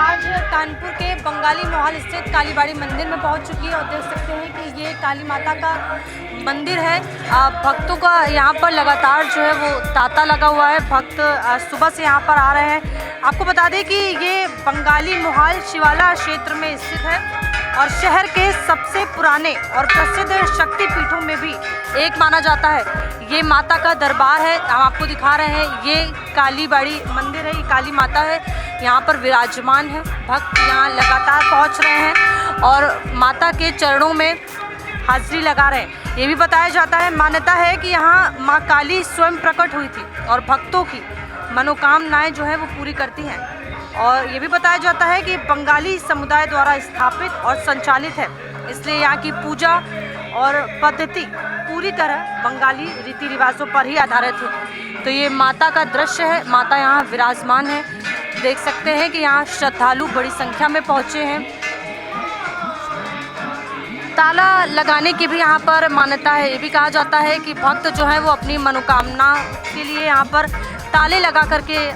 आज कानपुर के बंगाली मोहल स्थित कालीबाड़ी मंदिर में पहुंच चुकी है और देख सकते हैं कि ये काली माता का मंदिर है। भक्तों का यहाँ पर लगातार जो है वो तांता लगा हुआ है। भक्त सुबह से यहाँ पर आ रहे हैं। आपको बता दें कि ये बंगाली मोहल शिवाला क्षेत्र में स्थित है और शहर के सबसे पुराने और प्रसिद्ध शक्तिपीठों में भी एक माना जाता है। ये माता का दरबार है, हम आपको दिखा रहे हैं। ये कालीबाड़ी मंदिर है, ये काली माता है, यहाँ पर विराजमान है। भक्त यहाँ लगातार पहुँच रहे हैं और माता के चरणों में हाजिरी लगा रहे हैं। ये भी बताया जाता है, मान्यता है कि यहाँ माँ काली स्वयं प्रकट हुई थी और भक्तों की मनोकामनाएं जो है वो पूरी करती हैं। और ये भी बताया जाता है कि बंगाली समुदाय द्वारा स्थापित और संचालित है, इसलिए यहाँ की पूजा और पद्धति पूरी तरह बंगाली रीति रिवाजों पर ही आधारित है। तो ये माता का दृश्य है, माता यहाँ विराजमान है। देख सकते हैं कि यहाँ श्रद्धालु बड़ी संख्या में पहुँचे हैं। ताला लगाने की भी यहाँ पर मान्यता है। ये भी कहा जाता है कि भक्त जो है वो अपनी मनोकामना के लिए यहाँ पर ताले लगा करके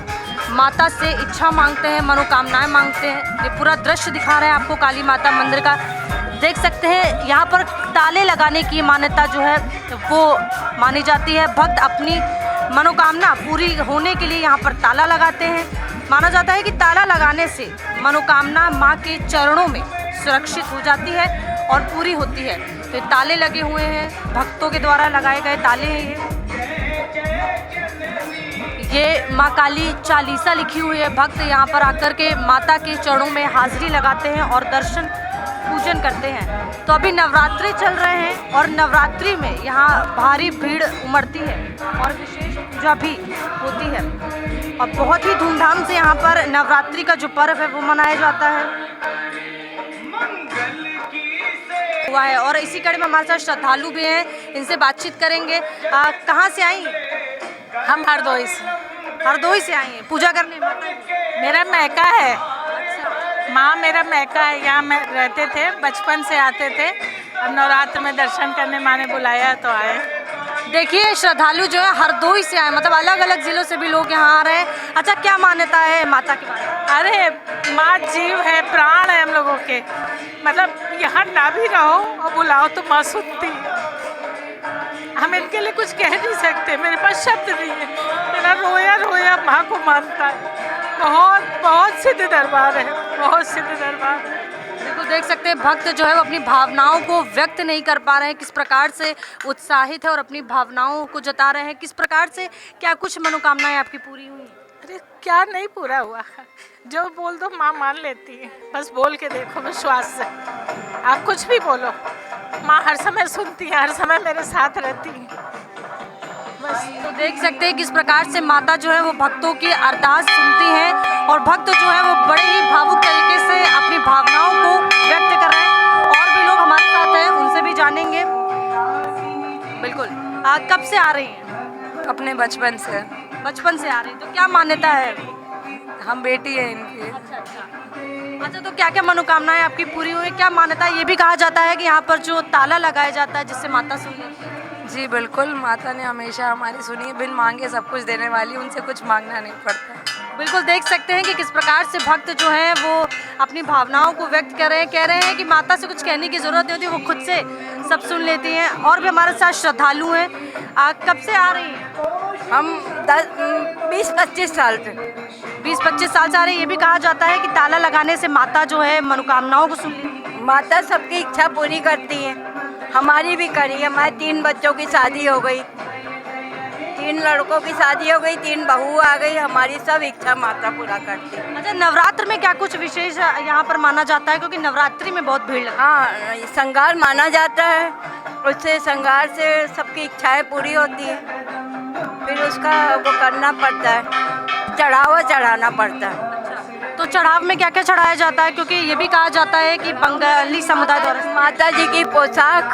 माता से इच्छा मांगते हैं, मनोकामनाएं मांगते हैं। ये पूरा दृश्य दिखा रहे हैं आपको काली माता मंदिर का। देख सकते हैं यहाँ पर ताले लगाने की मान्यता जो है वो मानी जाती है। भक्त अपनी मनोकामना पूरी होने के लिए यहाँ पर ताला लगाते हैं। माना जाता है कि ताला लगाने से मनोकामना माँ के चरणों में सुरक्षित हो जाती है और पूरी होती है। तो ताले लगे हुए हैं, भक्तों के द्वारा लगाए गए ताले हैं। ये माँ काली चालीसा लिखी हुई है। भक्त यहाँ पर आकर के माता के चरणों में हाजिरी लगाते हैं और दर्शन पूजन करते हैं। तो अभी नवरात्रि चल रहे हैं और नवरात्रि में यहाँ भारी भीड़ उमड़ती है और विशेष पूजा भी होती है और बहुत ही धूमधाम से यहाँ पर नवरात्रि का जो पर्व है वो मनाया जाता है हुआ है। और इसी कड़ी में हमारे साथ श्रद्धालु भी हैं, इनसे बातचीत करेंगे। कहाँ से आई? हम हरदोई से आई हैं पूजा करने। मेरा मैका है, माँ मेरा मैका है। यहाँ में रहते थे, बचपन से आते थे। अब नवरात्र में दर्शन करने माँ ने बुलाया तो आए। देखिए श्रद्धालु जो है हरदोई से आए, मतलब अलग अलग जिलों से भी लोग यहाँ आ रहे हैं। अच्छा, क्या मान्यता है माता के बारे में? अरे माँ जीव है, प्राण है हम लोगों के। मतलब यहाँ ना भी रहो और बुलाओ तो माँ सुनती है। हम इनके लिए कुछ कह नहीं सकते, मेरे पास शब्द नहीं है। मेरा रोया रोया माँ को मानता है। बहुत बहुत सिद्ध दरबार है, बहुत सिद्ध दरबार है। बिल्कुल देख सकते हैं भक्त जो है वो अपनी भावनाओं को व्यक्त नहीं कर पा रहे हैं, किस प्रकार से उत्साहित है और अपनी भावनाओं को जता रहे हैं। किस प्रकार से, क्या कुछ मनोकामनाएं आपकी पूरी हुई? अरे क्या नहीं पूरा हुआ, जो बोल दो माँ मान लेती है। बस बोल के देखो विश्वास से, आप कुछ भी बोलो, माँ हर समय सुनती है, हर समय मेरे साथ रहती है। बस तो देख सकते हैं किस प्रकार से माता जो है वो भक्तों की अरदास सुनती हैं और भक्त जो है वो बड़े ही भावुक तरीके से अपनी भावनाओं को व्यक्त कर रहे हैं। और भी लोग हमारे साथ हैं, उनसे भी जानेंगे। बिल्कुल, कब से आ रही हैं? अपने बचपन से। बचपन से आ रही हैं, तो क्या मान्यता है? हम बेटी है इनकी। अच्छा, तो क्या क्या मनोकामनाएं आपकी पूरी हुई? क्या मान्यता? ये भी कहा जाता है कि यहाँ पर जो ताला लगाया जाता है जिससे माता सुन लेती है। जी बिल्कुल, माता ने हमेशा हमारी सुनी है। बिन मांगे सब कुछ देने वाली, उनसे कुछ मांगना नहीं पड़ता। बिल्कुल देख सकते हैं कि किस प्रकार से भक्त जो हैं वो अपनी भावनाओं को व्यक्त कर रहे हैं। कह रहे हैं कि माता से कुछ कहने की ज़रूरत नहीं होती, वो खुद से सब सुन लेती हैं। और भी हमारे साथ श्रद्धालु हैं। कब से आ रही हैं? हम 20-25 साल से। 20-25 साल से आ रही हैं। ये भी कहा जाता है कि ताला लगाने से माता जो है मनोकामनाओं को सुन लेती है। माता सबकी इच्छा पूरी करती है, हमारी भी करी है। हमारे 3 बच्चों की शादी हो गई, 3 लड़कों की शादी हो गई, 3 बहू आ गई। हमारी सब इच्छा माता पूरा करती है। अच्छा, नवरात्र में क्या कुछ विशेष यहाँ पर माना जाता है? क्योंकि नवरात्रि में बहुत भीड़ लगती है। हाँ, श्रृंगार माना जाता है, उससे श्रृंगार से सबकी इच्छाएं पूरी होती है। फिर उसका वो करना पड़ता है, चढ़ावा चढ़ाना पड़ता है। तो चढ़ाव में क्या क्या चढ़ाया जाता है? क्योंकि ये भी कहा जाता है कि बंगाली समुदाय द्वारा माता जी की पोशाक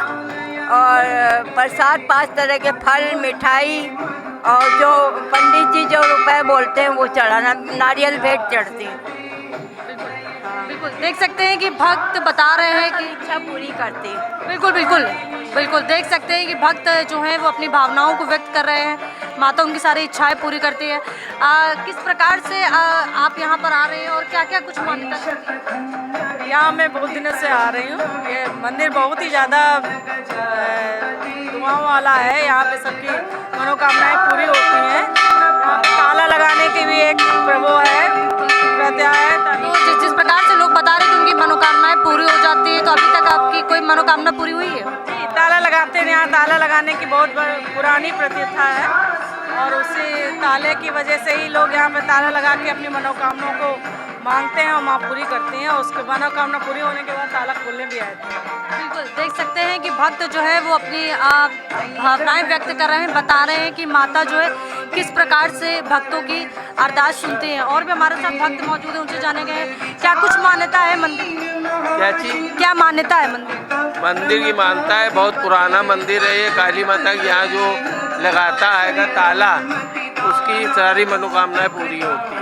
और प्रसाद, 5 तरह के फल, मिठाई, और जो पंडित जी जो रुपए बोलते हैं वो चढ़ाना, नारियल भेंट चढ़ती है। बिल्कुल देख सकते हैं कि भक्त बता रहे हैं कि इच्छा पूरी करती है। बिल्कुल बिल्कुल बिल्कुल देख सकते हैं कि भक्त जो हैं वो अपनी भावनाओं को व्यक्त कर रहे हैं। माता उनकी सारी इच्छाएं पूरी करती है। किस प्रकार से आप यहाँ पर आ रहे हैं और क्या क्या कुछ मान्यता है? यहाँ मैं बहुत दिनों से आ रही हूँ। ये मंदिर बहुत ही ज़्यादा दुआओं वाला है। यहाँ पे सबकी मनोकामनाएं पूरी होती हैं। यहाँ पे ताला लगाने की भी एक प्रभु है, प्रथा है। तो जिस प्रकार से लोग बता रहे हैं कि उनकी मनोकामनाएं पूरी हो जाती है, तो अभी तक आपकी कोई मनोकामना पूरी हुई है? जी, ताला लगाते हैं। यहाँ ताला लगाने की बहुत पुरानी प्रथा है और उसी ताले की वजह से ही लोग यहाँ पे ताला लगा के अपनी मनोकामनाओं को मांगते हैं और माँ पूरी करते हैं। उसके मनोकामना पूरी होने के बाद ताला खोलने भी आते हैं। बिल्कुल देख सकते हैं कि भक्त जो है वो अपनी भावनाएं व्यक्त कर रहे हैं, बता रहे हैं कि माता जो है किस प्रकार से भक्तों की अरदास सुनते हैं। और भी हमारे साथ भक्त मौजूद हैं, उनसे जानेंगे क्या कुछ मान्यता है मंदिर की? क्या चीज? क्या मान्यता है मंदिर? मंदिर की मानता है, बहुत पुराना मंदिर है ये। काली माता के यहाँ जो लगाता है ताला, उसकी सारी मनोकामनाएं पूरी होती है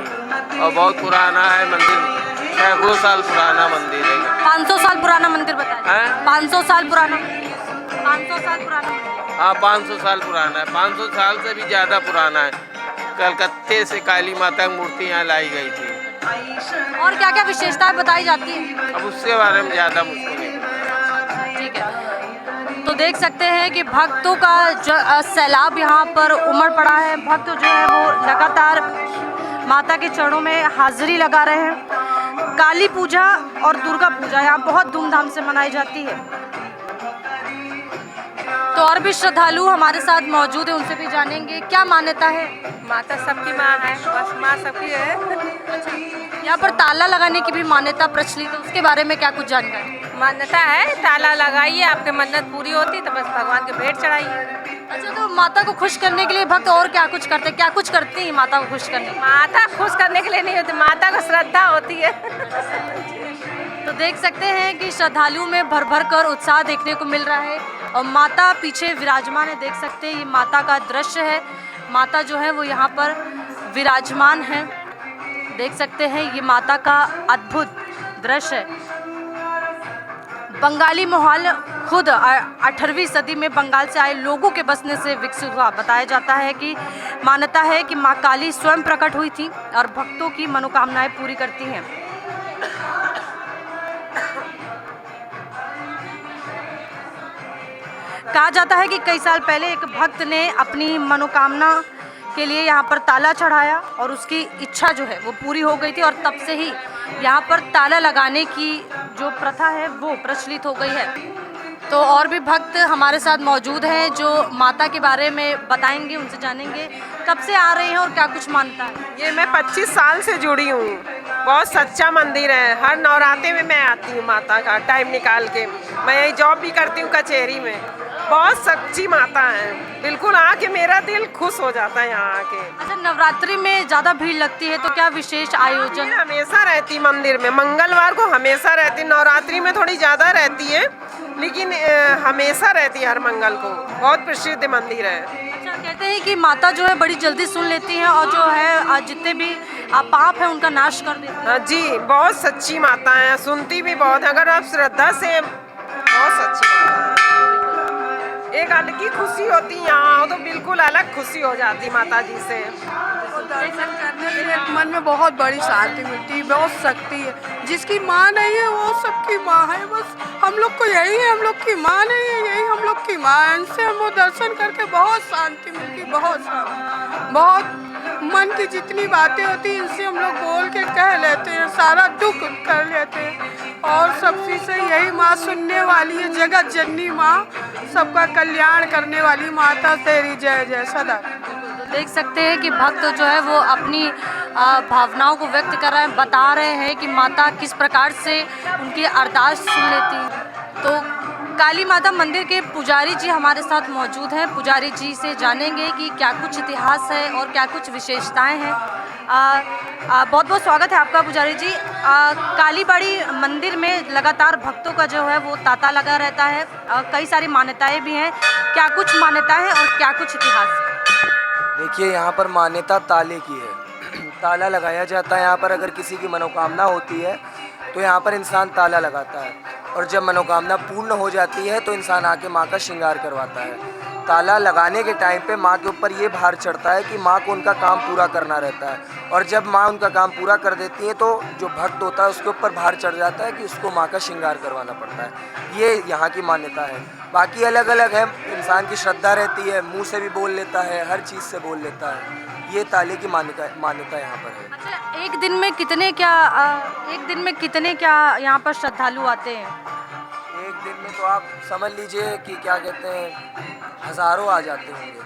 और बहुत पुराना है मंदिर। सैकड़ों साल पुराना मंदिर है। 500 साल पुराना मंदिर बताया। 500 साल पुराना, 500 साल पुराना। हाँ, 500 साल पुराना है। 500 साल से भी ज़्यादा पुराना है। कलकत्ते से काली माता की मूर्ति यहाँ लाई गई थी। और क्या क्या विशेषताएं बताई जाती है? अब उसके बारे में ज़्यादा मुझको नहीं पता। ठीक है, तो देख सकते हैं कि भक्तों का जो सैलाब यहाँ पर उमड़ पड़ा है। भक्त जो है वो लगातार माता के चरणों में हाजिरी लगा रहे हैं। काली पूजा और दुर्गा पूजा यहाँ बहुत धूमधाम से मनाई जाती है। तो और भी श्रद्धालु हमारे साथ मौजूद है, उनसे भी जानेंगे क्या मान्यता है। माता सबकी माँ है, बस माँ सबकी है। यहाँ पर ताला लगाने की भी मान्यता प्रचलित है, उसके बारे में क्या कुछ जानकारी? मान्यता है, ताला लगाइए, आपकी मन्नत पूरी होती तो बस भगवान के भेंट चढ़ाइए। अच्छा, तो माता को खुश करने के लिए भक्त और क्या कुछ करते हैं? क्या कुछ करती हैं माता को खुश करने के लिए? माता खुश करने के लिए नहीं होती, माता को श्रद्धा होती है। तो देख सकते हैं कि श्रद्धालुओं में भर भर कर उत्साह देखने को मिल रहा है और माता पीछे विराजमान है। देख सकते हैं ये माता का दृश्य है। माता जो है वो यहाँ पर विराजमान है। देख सकते हैं ये माता का अद्भुत दृश्य है। बंगाली माहौल खुद 18वीं सदी में बंगाल से आए लोगों के बसने से विकसित हुआ। बताया जाता है कि मान्यता है कि माँ काली स्वयं प्रकट हुई थी और भक्तों की मनोकामनाएं पूरी करती हैं। कहा जाता है कि कई साल पहले एक भक्त ने अपनी मनोकामना के लिए यहाँ पर ताला चढ़ाया और उसकी इच्छा जो है वो पूरी हो गई थी और तब से ही यहाँ पर ताला लगाने की जो प्रथा है वो प्रचलित हो गई है। तो और भी भक्त हमारे साथ मौजूद हैं जो माता के बारे में बताएंगे, उनसे जानेंगे कब से आ रहे हैं और क्या कुछ मानता है। ये मैं 25 साल से जुड़ी हूँ। बहुत सच्चा मंदिर है। हर नवरात्रि में मैं आती हूँ माता का टाइम निकाल के। मैं यही जॉब भी करती हूँ कचहरी में। बहुत सच्ची माता है, बिल्कुल आके मेरा दिल खुश हो जाता है यहाँ आके। अच्छा, नवरात्रि में ज़्यादा भीड़ लगती है तो क्या विशेष आयोजन? हमेशा रहती मंदिर में, मंगलवार को हमेशा रहती। नवरात्रि में थोड़ी ज़्यादा रहती है लेकिन हमेशा रहती है हर मंगल को। बहुत प्रसिद्ध मंदिर है। अच्छा, कहते हैं कि माता जो है बड़ी जल्दी सुन लेती है और जो है जितने भी पाप है उनका नाश कर देती है। हाँ जी, बहुत सच्ची माता है, सुनती भी बहुत है। अगर आप श्रद्धा से, बहुत सच्ची माता है। एक अलग ही खुशी होती है यहाँ, तो बिल्कुल अलग खुशी हो जाती माता जी से। दर्शन करने से मन में बहुत बड़ी शांति मिलती है, बहुत शक्ति है। जिसकी माँ नहीं है वो सबकी माँ है। बस हम लोग को यही है, हम लोग की माँ नहीं है, यही हम लोग की माँ है। इनसे हम लोग दर्शन करके बहुत शांति मिलती, बहुत शांति। बहुत मन की जितनी बातें होती हैं इनसे हम लोग बोल के कह लेते हैं, सारा दुख कर लेते हैं। और सबसे से यही माँ सुनने वाली है, जगत जननी माँ, सबका कल्याण करने वाली माता तेरी जय जय सदा। तो देख सकते हैं कि भक्त जो है वो अपनी भावनाओं को व्यक्त कर रहे हैं, बता रहे हैं कि माता किस प्रकार से उनकी अरदास सुन लेती है। तो काली माता मंदिर के पुजारी जी हमारे साथ मौजूद हैं। पुजारी जी से जानेंगे कि क्या कुछ इतिहास है और क्या कुछ विशेषताएं हैं। बहुत बहुत स्वागत है आपका पुजारी जी। कालीबाड़ी मंदिर में लगातार भक्तों का जो है वो तांता लगा रहता है। कई सारी मान्यताएं भी हैं। क्या कुछ मान्यताएं हैं और क्या कुछ इतिहास है? देखिए, यहाँ पर मान्यता ताले की है। ताला लगाया जाता है यहाँ पर। अगर किसी की मनोकामना होती है तो यहाँ पर इंसान ताला लगाता है और जब मनोकामना पूर्ण हो जाती है तो इंसान आके माँ का श्रृंगार करवाता है। ताला लगाने के टाइम पे माँ के ऊपर ये भार चढ़ता है कि माँ को उनका काम पूरा करना रहता है, और जब माँ उनका काम पूरा कर देती है तो जो भक्त होता है उसके ऊपर भार चढ़ जाता है कि उसको माँ का श्रृंगार करवाना पड़ता है। ये यहाँ की मान्यता है। बाकी अलग अलग है, इंसान की श्रद्धा रहती है, मुँह से भी बोल लेता है, हर चीज़ से बोल लेता है। ये ताले की मान्यता यहाँ पर है। अच्छा, एक दिन में कितने क्या यहाँ पर श्रद्धालु आते हैं? एक दिन में तो आप समझ लीजिए कि क्या कहते हैं, हज़ारों आ जाते होंगे।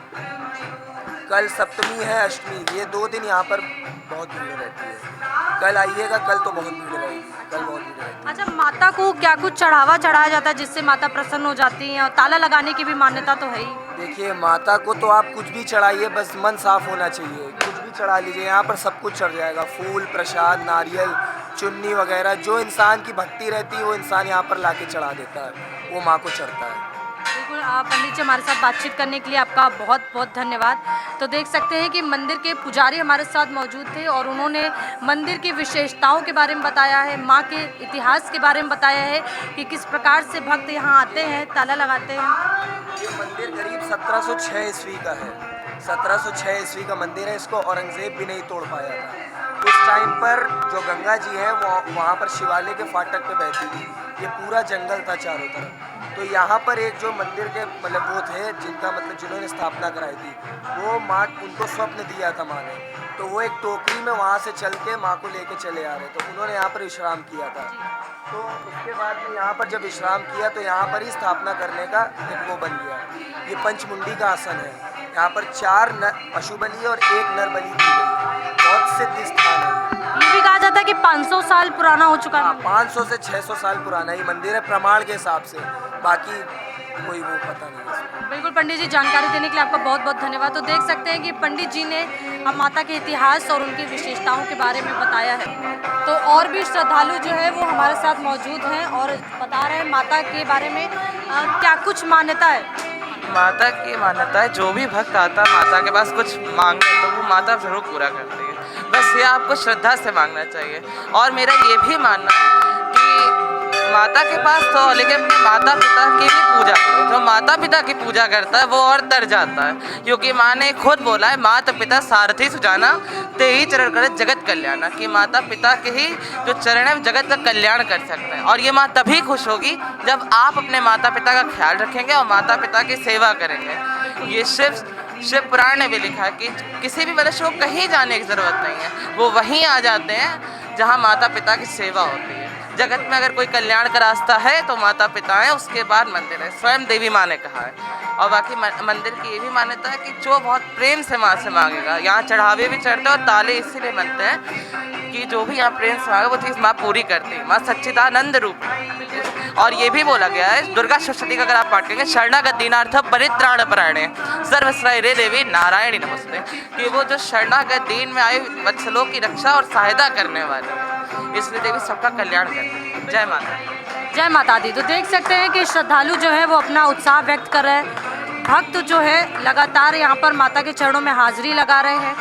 कल सप्तमी है, अष्टमी, ये 2 दिन यहाँ पर बहुत भीड़ रहती है। कल आइएगा, कल तो बहुत भीड़ रहेगी, कल बहुत भीड़ रहेगी। अच्छा, माता को क्या कुछ चढ़ावा चढ़ाया जाता है जिससे माता प्रसन्न हो जाती हैं, और ताला लगाने की भी मान्यता तो है ही। देखिए, माता को तो आप कुछ भी चढ़ाइए, बस मन साफ होना चाहिए। कुछ भी चढ़ा लीजिए, यहाँ पर सब कुछ चढ़ जाएगा। फूल, प्रसाद, नारियल, चुन्नी वगैरह, जो इंसान की भक्ति रहती है वो इंसान यहाँ पर लाके चढ़ा देता है, वो माँ को चढ़ता है। बिल्कुल, पंडित जी हमारे साथ बातचीत करने के लिए आपका बहुत बहुत धन्यवाद। तो देख सकते हैं कि मंदिर के पुजारी हमारे साथ मौजूद थे और उन्होंने मंदिर की विशेषताओं के बारे में बताया है, माँ के इतिहास के बारे में बताया है कि किस प्रकार से भक्त यहाँ आते हैं, ताला लगाते हैं। ये मंदिर करीब 1706 ईस्वी का है। 1706 ईस्वी का मंदिर है। इसको औरंगजेब भी नहीं तोड़ पाया था। उस टाइम पर जो गंगा जी है वो वहाँ पर शिवालय के फाटक पे बहती थी। ये पूरा जंगल था चारों तरफ। तो यहाँ पर एक जो मंदिर के मतलब वो थे जिन्होंने स्थापना कराई थी, वो माँ उनको स्वप्न दिया था माँ ने, तो वो एक टोकरी में वहाँ से चल के माँ को लेके चले आ रहे, तो उन्होंने यहाँ पर विश्राम किया था। तो उसके बाद में यहाँ पर जब विश्राम किया तो यहाँ पर ही स्थापना करने का एक वो बन गया। ये पंचमुंडी का आसन है। यहाँ पर 4 पशु बलि और 1 नर बलि दी गई। बहुत सिद्ध स्थान है। ये भी कहा जाता है कि 500 साल पुराना हो चुका है। 500 से 600 साल पुराना ये मंदिर है प्रमाण के हिसाब से, बाकी कोई वो पता नहीं है। बिल्कुल पंडित जी, जानकारी देने के लिए आपका बहुत बहुत धन्यवाद। तो देख सकते हैं कि पंडित जी ने अब माता के इतिहास और उनकी विशेषताओं के बारे में बताया है। तो और भी श्रद्धालु जो है वो हमारे साथ मौजूद हैं और बता रहे हैं माता के बारे में क्या कुछ मान्यता है। माता की मान्यता है, जो भी भक्त आता है माता के पास कुछ मांगे तो वो माता जरूर पूरा करती है। बस ये आपको श्रद्धा से मांगना चाहिए। और मेरा ये भी मानना है कि माता के पास तो लेकिन अपने माता पिता की भी पूजा करो। जो माता पिता की पूजा करता है वो और तर जाता है, क्योंकि माँ ने खुद बोला है, माता पिता सारथी सुजाना ते ही चरण करे जगत कल्याण, कि माता पिता के ही जो चरण है जगत का कल्याण कर सकते हैं। और ये माँ तभी खुश होगी जब आप अपने माता पिता का ख्याल रखेंगे और माता पिता की सेवा करेंगे। ये शिव पुराण ने भी लिखा है कि किसी भी मनुष्य को कहीं जाने की ज़रूरत नहीं है, वो वहीं आ जाते हैं जहाँ माता पिता की सेवा होती है। जगत में अगर कोई कल्याण का रास्ता है तो माता पिता है, उसके बाद मंदिर है, स्वयं देवी माँ ने कहा है। और बाकी मंदिर की ये भी मान्यता है कि जो बहुत प्रेम से माँ से मांगेगा, यहाँ चढ़ावे भी चढ़ते हैं और ताले इसीलिए बनते हैं कि जो भी यहाँ प्रेम से मांगे वो चीज़ माँ पूरी करती है। माँ सच्चिदानंद रूप है। और ये भी बोला गया है, दुर्गा सप्तशती का अगर आप पाठ करेंगे, शरणागत दीनार्थ परित्राण परायणे सर्वश्रय रे देवी नारायणी नमस्ते, कि वो जो शरणागत दीन में आए वत्सलों की रक्षा और सहायता करने वाले हैं, इसलिए देवी सबका कल्याण करती है। जय माता दी। जय माता दी। तो देख सकते हैं कि श्रद्धालु जो है वो अपना उत्साह व्यक्त कर रहे हैं। भक्त जो है लगातार यहाँ पर माता के चरणों में हाजिरी लगा रहे हैं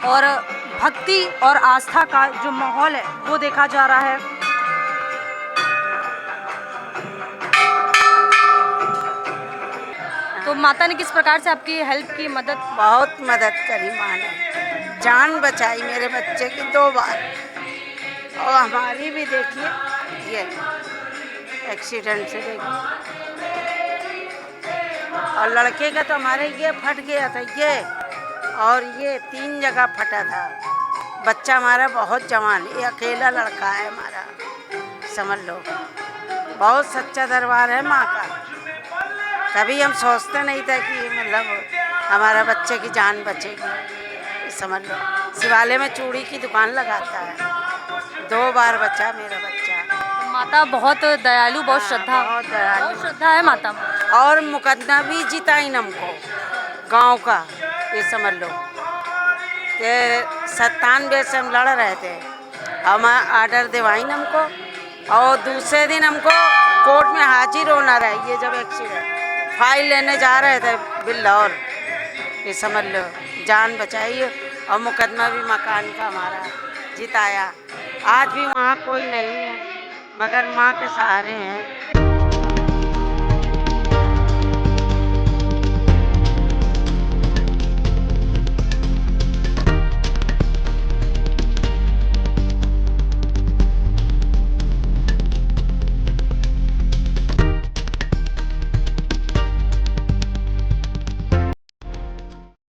और भक्ति और आस्था का जो माहौल है वो देखा जा रहा है। तो माता ने किस प्रकार से आपकी हेल्प की, मदद? बहुत मदद करी माँ ने, जान बचाई मेरे बच्चे की 2 बार। और हमारी भी देखिए, ये एक्सीडेंट से देखिए, और लड़के का तो हमारे ये फट गया था, ये और ये 3 जगह फटा था। बच्चा हमारा बहुत जवान, ये अकेला लड़का है हमारा, समझ लो। बहुत सच्चा दरबार है माँ का। तभी हम सोचते नहीं था कि मतलब हमारा बच्चे की जान बचेगी, समझ लो। शिवालय में चूड़ी की दुकान लगाता है, 2 बार बचा मेरा बच्चा। माता बहुत दयालु, बहुत श्रद्धा, बहुत दयालु, बहुत श्रद्धा है माता। और मुकदमा भी जिताई हमको गांव का, ये समझ लो कि 97 से हम लड़ रहे थे, हम आर्डर दिवाई हमको, और दूसरे दिन हमको कोर्ट में हाजिर होना रहा। ये जब एक्सीडेंट फाइल लेने जा रहे थे बिल्लौर, ये समझ लो, जान बचाई। और मुकदमा भी मकान का हमारा जिताया। आज भी वहाँ कोई नहीं है, मगर माँ के सहारे हैं।